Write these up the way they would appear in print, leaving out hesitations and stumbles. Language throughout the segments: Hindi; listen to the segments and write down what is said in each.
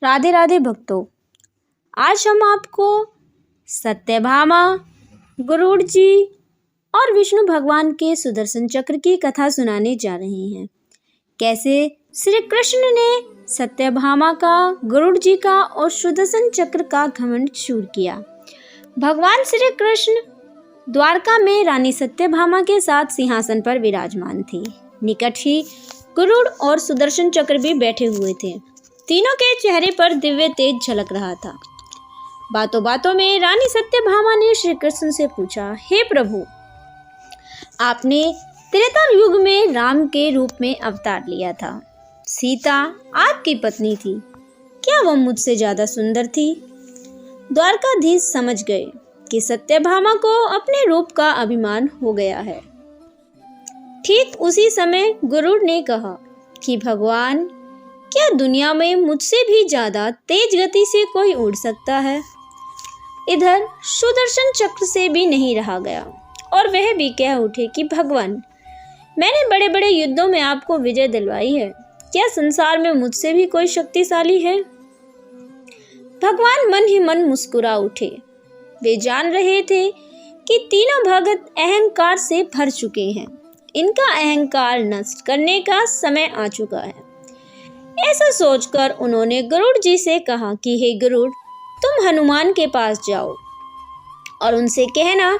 राधे राधे भक्तों, आज हम आपको सत्यभामा, गरुड़ जी और विष्णु भगवान के सुदर्शन चक्र की कथा सुनाने जा रहे हैं। कैसे श्री कृष्ण ने सत्यभामा का, गरुड़ जी का और सुदर्शन चक्र का घमंड चूर किया। भगवान श्री कृष्ण द्वारका में रानी सत्यभामा के साथ सिंहासन पर विराजमान थे। निकट ही गरुड़ और सुदर्शन चक्र भी बैठे हुए थे। तीनों के चेहरे पर दिव्य तेज झलक रहा था। बातों बातों में रानी सत्यभामा ने श्री कृष्ण से पूछा, हे प्रभु, आपने त्रेता युग में राम के रूप में अवतार लिया था। सीता आपकी पत्नी थी, क्या वह मुझसे ज्यादा सुंदर थी? द्वारकाधीश समझ गए कि सत्यभामा को अपने रूप का अभिमान हो गया है। ठीक उसी समय गरुड़ ने कहा कि भगवान, क्या दुनिया में मुझसे भी ज्यादा तेज गति से कोई उड़ सकता है? इधर सुदर्शन चक्र से भी नहीं रहा गया और वह भी कह उठे कि भगवान, मैंने बड़े बड़े युद्धों में आपको विजय दिलवाई है, क्या संसार में मुझसे भी कोई शक्तिशाली है? भगवान मन ही मन मुस्कुरा उठे। वे जान रहे थे कि तीनों भगत अहंकार से भर चुके हैं। इनका अहंकार नष्ट करने का समय आ चुका है। ऐसा सोचकर उन्होंने गरुड़ जी से कहा कि हे गरुड़, तुम हनुमान के पास जाओ और उनसे कहना,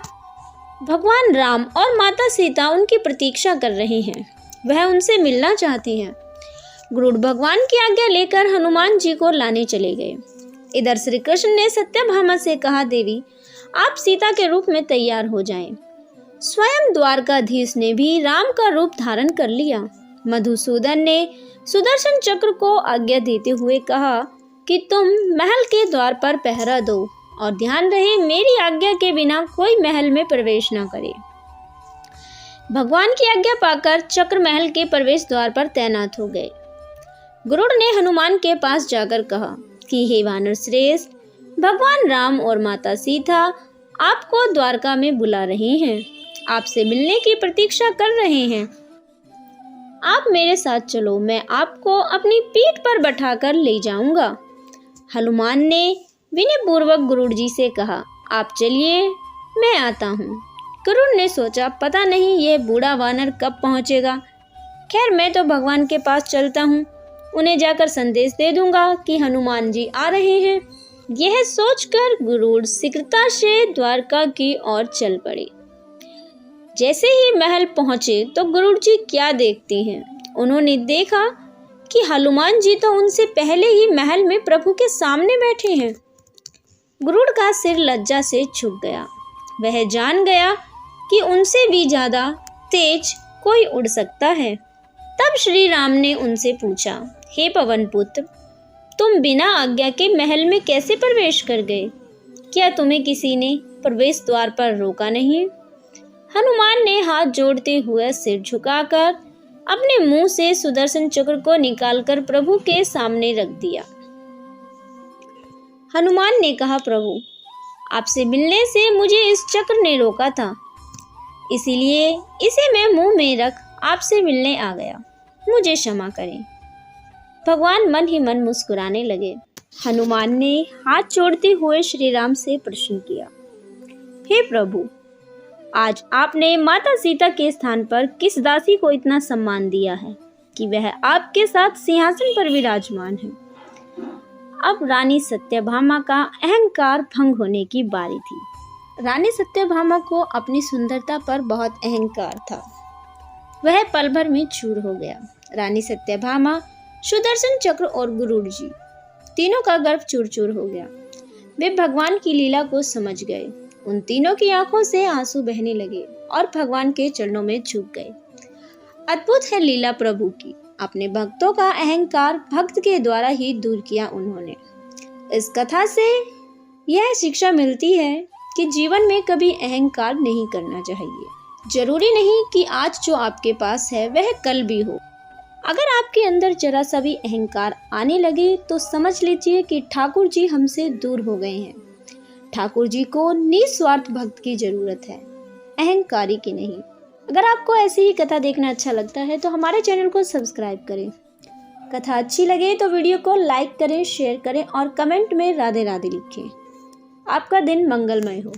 भगवान राम और माता सीता उनकी प्रतीक्षा कर रहे हैं, वह उनसे मिलना चाहती हैं। गरुड़ भगवान की आज्ञा लेकर हनुमान जी को लाने चले गए। इधर श्री कृष्ण ने सत्यभामा से कहा, देवी, आप सीता के रूप में तैयार हो जाएं। स्वयं द्वारकाधीश ने भी राम का रूप धारण कर लिया। मधुसूदन ने सुदर्शन चक्र को आज्ञा देते हुए कहा कि तुम महल के द्वार पर पहरा दो और ध्यान रहे मेरी आज्ञा के बिना कोई महल में प्रवेश न करे। भगवान की आज्ञा पाकर चक्र महल के प्रवेश द्वार पर तैनात हो गए। गरुड़ ने हनुमान के पास जाकर कहा कि हे वानर श्रेष्ठ, भगवान राम और माता सीता आपको द्वारका में बुला रहे हैं, आपसे मिलने की प्रतीक्षा कर रहे हैं। आप मेरे साथ चलो, मैं आपको अपनी पीठ पर बैठाकर ले जाऊंगा। हनुमान ने विनयपूर्वक गरुड़ जी से कहा, आप चलिए, मैं आता हूँ। गरुड़ ने सोचा, पता नहीं यह बूढ़ा वानर कब पहुँचेगा। खैर, मैं तो भगवान के पास चलता हूँ, उन्हें जाकर संदेश दे दूंगा कि हनुमान जी आ रहे हैं। यह सोचकर गरुड़ शीघ्रता से द्वारका की ओर चल पड़े। जैसे ही महल पहुंचे तो गरुड़ जी क्या देखते हैं, उन्होंने देखा कि हनुमान जी तो उनसे पहले ही महल में प्रभु के सामने बैठे हैं। गरुड़ का सिर लज्जा से झुक गया। वह जान गया कि उनसे भी ज्यादा तेज कोई उड़ सकता है। तब श्री राम ने उनसे पूछा, हे पवन पुत्र, तुम बिना आज्ञा के महल में कैसे प्रवेश कर गए? क्या तुम्हें किसी ने प्रवेश द्वार पर रोका नहीं? हनुमान ने हाथ जोड़ते हुए सिर झुकाकर अपने मुंह से सुदर्शन चक्र को निकालकर प्रभु के सामने रख दिया। हनुमान ने कहा, प्रभु, आपसे मिलने से मुझे इस चक्र ने रोका था, इसीलिए इसे मैं मुंह में रख आपसे मिलने आ गया, मुझे क्षमा करें। भगवान मन ही मन मुस्कुराने लगे। हनुमान ने हाथ जोड़ते हुए श्री राम से प्रश्न किया, हे प्रभु, आज आपने माता सीता के स्थान पर किस दासी को इतना सम्मान दिया है कि वह आपके साथ सिंहासन पर विराजमान है? अब रानी सत्यभामा का अहंकार भंग होने की बारी थी। रानी सत्यभामा को अपनी सुंदरता पर बहुत अहंकार था। वह पल भर में चूर हो गया। रानी सत्यभामा, सुदर्शन चक्र और गरुड़ जी तीनों का गर्व चूर चूर हो गया। वे भगवान की लीला को समझ गए। उन तीनों की आंखों से आंसू बहने लगे और भगवान के चरणों में झुक गए। अद्भुत है लीला प्रभु की। अपने भक्तों का अहंकार भक्त के द्वारा ही दूर किया उन्होंने। इस कथा से यह शिक्षा मिलती है कि जीवन में कभी अहंकार नहीं करना चाहिए। जरूरी नहीं कि आज जो आपके पास है वह कल भी हो। अगर आपके अंदर जरा सा भी अहंकार आने लगे तो समझ लीजिए कि ठाकुर जी हमसे दूर हो गए हैं। ठाकुर जी को निस्वार्थ भक्त की जरूरत है, अहंकारी की नहीं। अगर आपको ऐसी ही कथा देखना अच्छा लगता है तो हमारे चैनल को सब्सक्राइब करें कथा अच्छी लगे तो वीडियो को लाइक करें, शेयर करें और कमेंट में राधे राधे लिखें। आपका दिन मंगलमय हो।